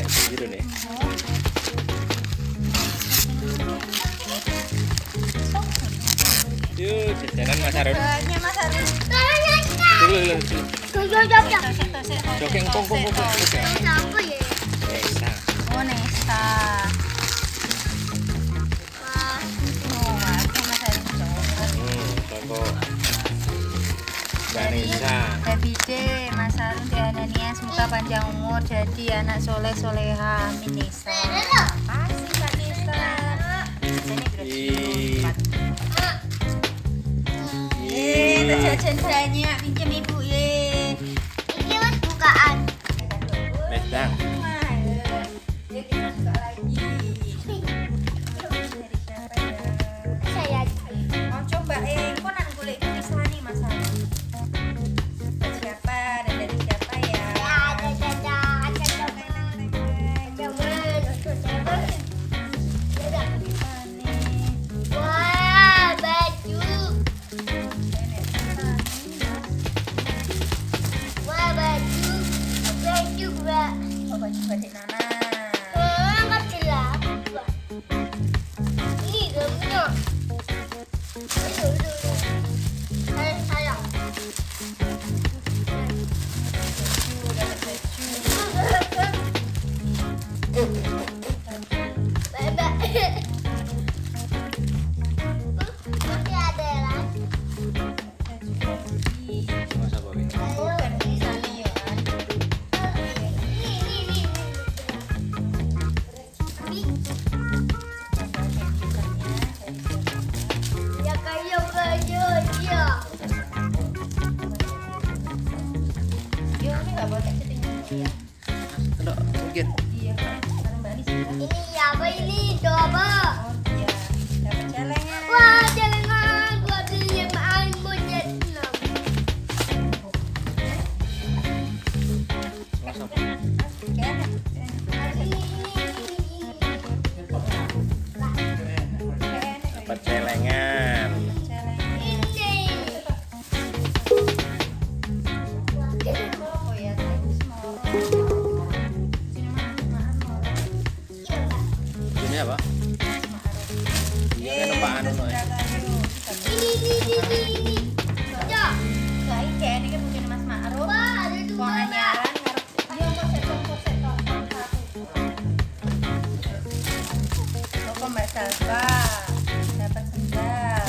Biru nih. Yuk, jajanan Mas Harun. Banyak Mas Harun. Jokeng kong. Siapa ya? Nesa. Oh, Nesta. Oh, aku Mas Harun. Toko Mbak Nesa. Happy day Mas Harun dan Hadiah, semoga panjang umur jadi anak soleh soleha. Amin Nesa. Makasih Kak Nesa. Ini berarti jajan banyak, pinjam ibu ye. Ini mas bukaan. Medang. Ya kita buka lagi. Saya Oh coba kok nan golek tulisannya Mas Harun. Siapa dan dari siapa ya? ada jajan. Wah, baju. Wah, baju. Baju gua. Oh baju batik Nana. Enggak jelas. Ini gamenya. Sayang. Dapat baju. Bye-bye. Masih ada lagi. Baju lagi. Mas apa ini? Ayo. Kan tulisannya ya kan. Ini. Ya kayak baju dia. Yo ini nggak boleh setting ya. Enggak, mungkin. Iya kan. Sekarang Mbak Anis ya. Ini apa ini? Coba. Oh iya. Dapat celengan. Wah, jangan gua beli main bujet. Mas apa? Dapat celengan. Ini apa? Iya kan numpak anu no. Dapat sendal.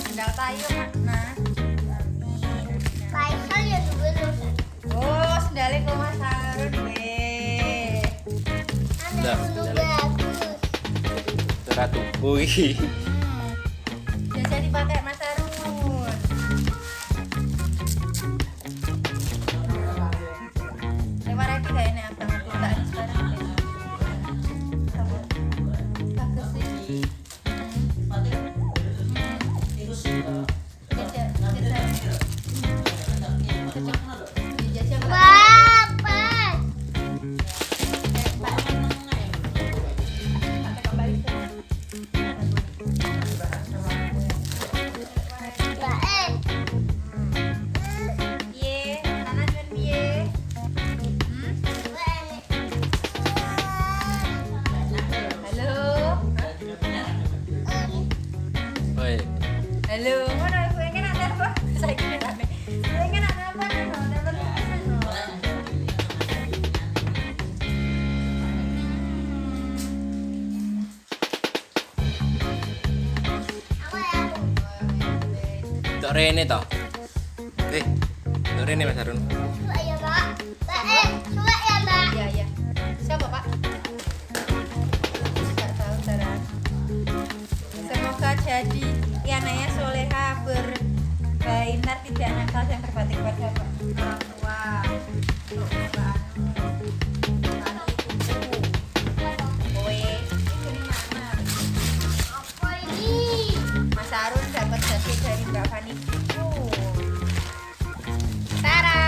Sendal payung, Mas. Oh, sendalnya kok Mas Harun weh. Enggak, Ratu. Wih. Biasa dipakai Mas Harun. Lewat lagi gak enak banget bukaan sekarang. Bagus sih. Oi. Halo, mana aku yang kena apa? Saya kena apa? Saya kena apa? Dapat Tok Rene toh. Tok Rene Mas Harun. Iya, iya. Siapa, Pak? Nggak tahu, Sarah. Semoga jadi anaknya soleha berbaik, ntar tidak nakal dan berbakti kepada orang tua. Untuk perubahan. Mas Harun dapat jaket dari Mbak Fani. Tara.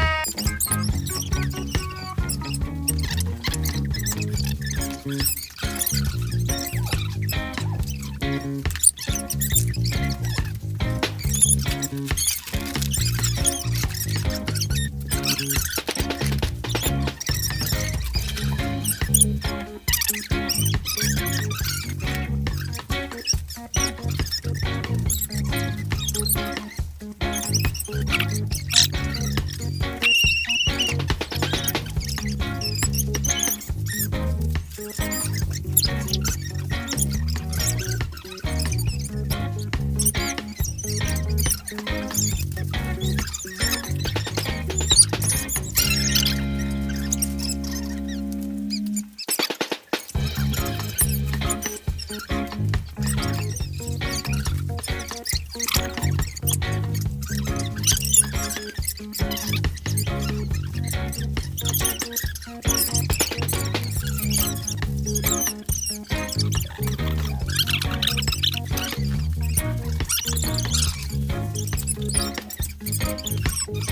Implongannya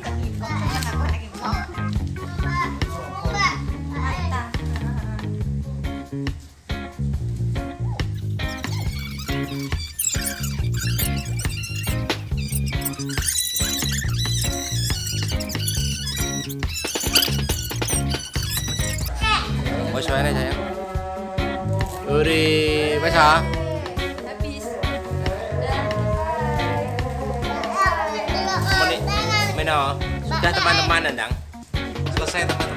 nggak implong, cuma nggak konek implong. Mantap. Mau suara sayang. Uri, bisa? Habis. Meno, sudah teman-teman, Endang. Selesai teman-teman.